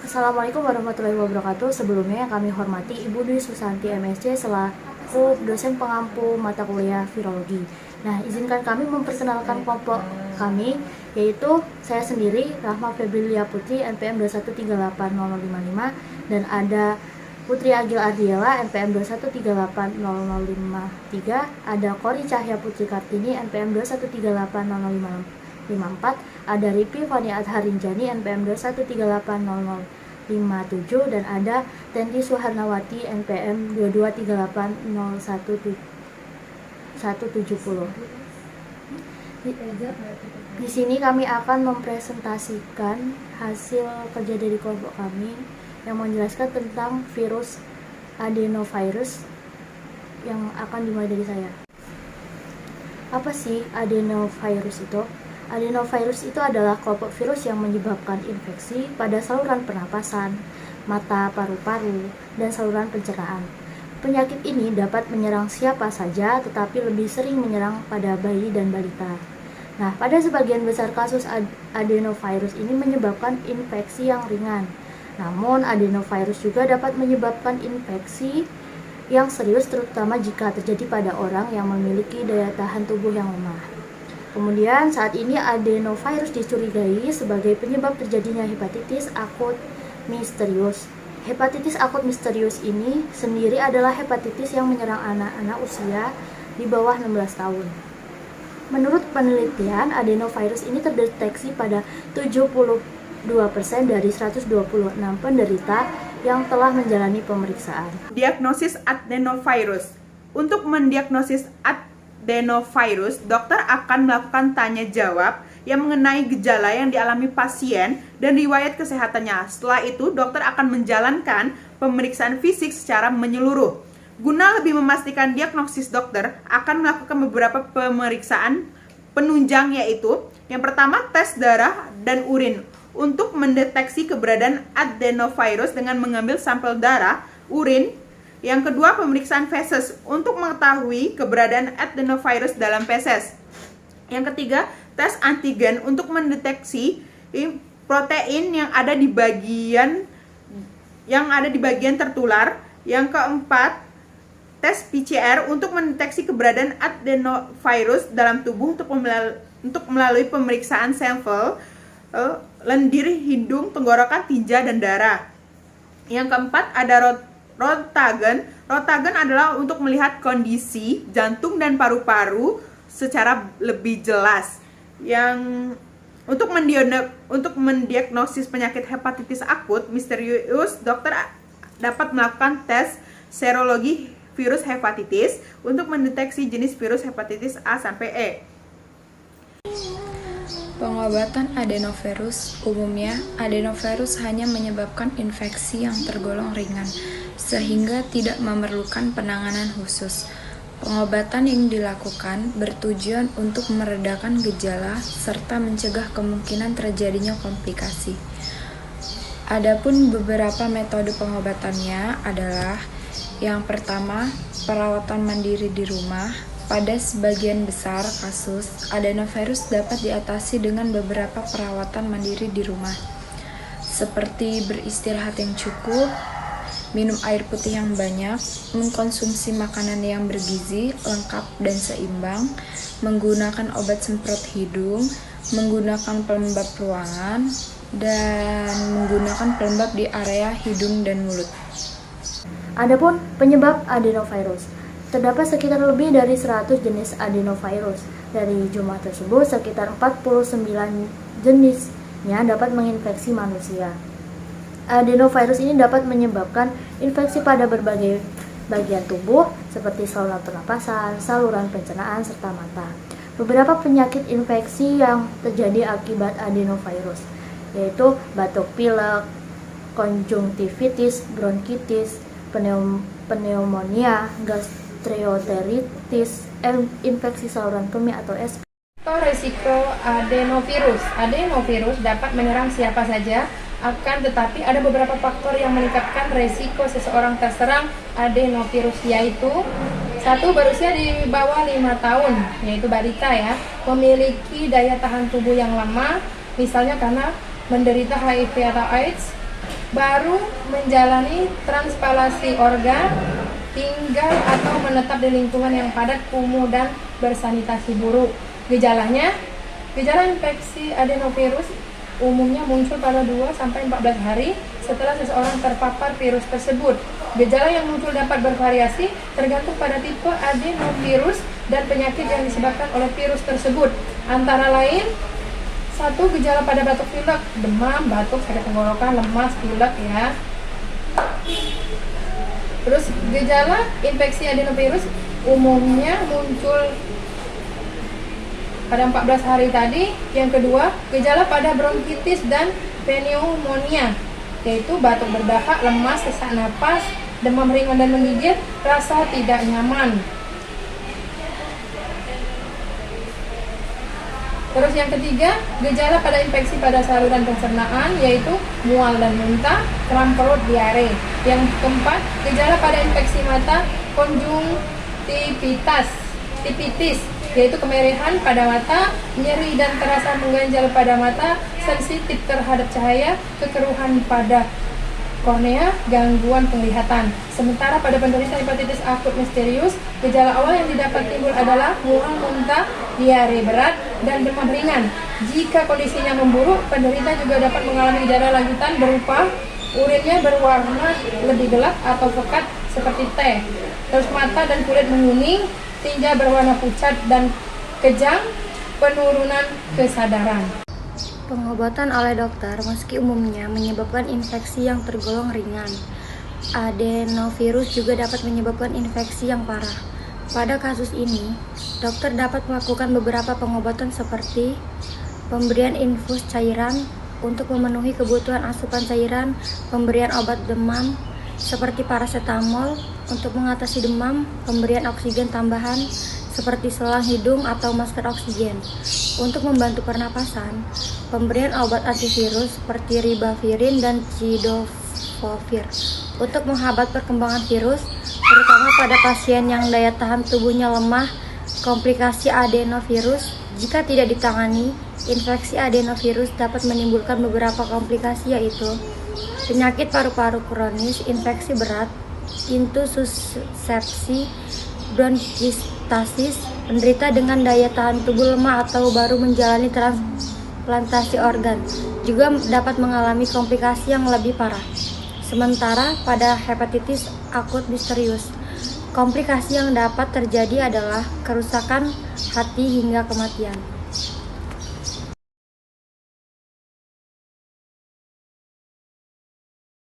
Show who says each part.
Speaker 1: Assalamualaikum warahmatullahi wabarakatuh. Sebelumnya yang kami hormati Ibu Dwi Susanti MSc selaku dosen pengampu mata kuliah virologi. Nah, izinkan kami memperkenalkan kelompok kami, yaitu saya sendiri Rahma Febrilia Putri NPM 2138055 dan ada Putri Agil Ardiela NPM 2138053, ada Kori Cahya Putri Kartini NPM 2138054, ada Ripi Fani Adharinjani NPM 2138057, dan ada Tenti Suharnawati NPM 2280170. Di sini kami akan mempresentasikan hasil kerja dari kelompok kami yang menjelaskan tentang virus adenovirus yang akan dimulai dari saya. Apa sih adenovirus itu? Adenovirus itu adalah kelompok virus yang menyebabkan infeksi pada saluran pernapasan, mata, paru-paru, dan saluran pencernaan. Penyakit ini dapat menyerang siapa saja, tetapi lebih sering menyerang pada bayi dan balita. Nah, pada sebagian besar kasus adenovirus ini menyebabkan infeksi yang ringan. Namun, adenovirus juga dapat menyebabkan infeksi yang serius, terutama jika terjadi pada orang yang memiliki daya tahan tubuh yang lemah. Kemudian saat ini adenovirus dicurigai sebagai penyebab terjadinya hepatitis akut misterius. Hepatitis akut misterius ini sendiri adalah hepatitis yang menyerang anak-anak usia di bawah 16 tahun. Menurut penelitian, adenovirus ini terdeteksi pada 72% dari 126 penderita yang telah menjalani pemeriksaan.
Speaker 2: Diagnosis adenovirus. Untuk mendiagnosis adenovirus, dokter akan melakukan tanya jawab yang mengenai gejala yang dialami pasien dan riwayat kesehatannya. Setelah itu, dokter akan menjalankan pemeriksaan fisik secara menyeluruh. Guna lebih memastikan diagnosis, dokter akan melakukan beberapa pemeriksaan penunjang, yaitu yang pertama, tes darah dan urin untuk mendeteksi keberadaan adenovirus dengan mengambil sampel darah, urin. Yang kedua, pemeriksaan feses untuk mengetahui keberadaan adenovirus dalam feses. Yang ketiga, tes antigen untuk mendeteksi protein yang ada di bagian tertular. Yang keempat, tes PCR untuk mendeteksi keberadaan adenovirus dalam tubuh untuk melalui pemeriksaan sampel lendir, hidung, tenggorokan, tinja, dan darah. Yang keempat, ada Röntgen. Röntgen adalah untuk melihat kondisi jantung dan paru-paru secara lebih jelas. Untuk mendiagnosis penyakit hepatitis akut misterius, dokter dapat melakukan tes serologi virus hepatitis untuk mendeteksi jenis virus hepatitis A sampai E.
Speaker 3: Pengobatan adenovirus umumnya, adenovirus hanya menyebabkan infeksi yang tergolong ringan, sehingga tidak memerlukan penanganan khusus. Pengobatan yang dilakukan bertujuan untuk meredakan gejala serta mencegah kemungkinan terjadinya komplikasi. Adapun beberapa metode pengobatannya adalah yang pertama, perawatan mandiri di rumah. Pada sebagian besar kasus, adenovirus dapat diatasi dengan beberapa perawatan mandiri di rumah, seperti beristirahat yang cukup, minum air putih yang banyak, mengkonsumsi makanan yang bergizi, lengkap dan seimbang, menggunakan obat semprot hidung, menggunakan pelembab ruangan, dan menggunakan pelembab di area hidung dan mulut.
Speaker 1: Adapun penyebab adenovirus, terdapat sekitar lebih dari 100 jenis adenovirus. Dari jumlah tersebut, sekitar 49 jenisnya dapat menginfeksi manusia. Adenovirus ini dapat menyebabkan infeksi pada berbagai bagian tubuh seperti saluran pernapasan, saluran pencernaan, serta mata. Beberapa penyakit infeksi yang terjadi akibat adenovirus yaitu batuk pilek, konjungtivitis, bronkitis, pneumonia, gastroenteritis, infeksi saluran kemih atau SP.
Speaker 4: Resiko adenovirus. Adenovirus dapat menyerang siapa saja, akan tetapi ada beberapa faktor yang meningkatkan resiko seseorang terserang adenovirus, yaitu satu, berusia di bawah 5 tahun, yaitu balita ya, memiliki daya tahan tubuh yang lemah, misalnya karena menderita HIV atau AIDS. baru menjalani transplantasi organ, tinggal atau menetap di lingkungan yang padat, kumuh, dan bersanitasi buruk. Gejala infeksi adenovirus umumnya muncul pada 2-14 hari setelah seseorang terpapar virus tersebut. Gejala yang muncul dapat bervariasi tergantung pada tipe adenovirus dan penyakit yang disebabkan oleh virus tersebut. Antara lain, 1. Gejala pada batuk pilek, demam, batuk, sakit tenggorokan, lemas, pilek ya. Terus gejala infeksi adenovirus umumnya muncul pada 14 hari tadi. Yang kedua, gejala pada bronkitis dan pneumonia, yaitu batuk berdahak, lemas, sesak napas, demam ringan dan menggigil, rasa tidak nyaman. Terus yang ketiga, gejala pada infeksi pada saluran pencernaan, yaitu mual dan muntah, kram perut, diare. Yang keempat, gejala pada infeksi mata, konjungtivitis, yaitu kemerahan pada mata, nyeri dan terasa mengganjal pada mata, sensitif terhadap cahaya, kekeruhan pada kornea, gangguan penglihatan. Sementara pada penderita hepatitis akut misterius, gejala awal yang didapat timbul adalah mual, muntah, diare berat, dan demam ringan. Jika kondisinya memburuk, penderita juga dapat mengalami gejala lanjutan berupa urinnya berwarna lebih gelap atau pekat seperti teh, terus mata dan kulit menguning, tinja berwarna pucat dan kejang, penurunan kesadaran.
Speaker 1: Pengobatan oleh dokter meski umumnya menyebabkan infeksi yang tergolong ringan, adenovirus juga dapat menyebabkan infeksi yang parah. Pada kasus ini, dokter dapat melakukan beberapa pengobatan seperti pemberian infus cairan untuk memenuhi kebutuhan asupan cairan, pemberian obat demam seperti paracetamol untuk mengatasi demam, pemberian oksigen tambahan seperti selang hidung atau masker oksigen. Untuk membantu pernapasan, pemberian obat antivirus seperti ribavirin dan cidofovir untuk menghambat perkembangan virus, terutama pada pasien yang daya tahan tubuhnya lemah. Komplikasi adenovirus, jika tidak ditangani, infeksi adenovirus dapat menimbulkan beberapa komplikasi, yaitu penyakit paru-paru kronis, infeksi berat, intussusepsi, bronkistasis, penderita dengan daya tahan tubuh lemah atau baru menjalani transplantasi organ juga dapat mengalami komplikasi yang lebih parah. Sementara pada hepatitis akut misterius, komplikasi yang dapat terjadi adalah kerusakan hati hingga kematian.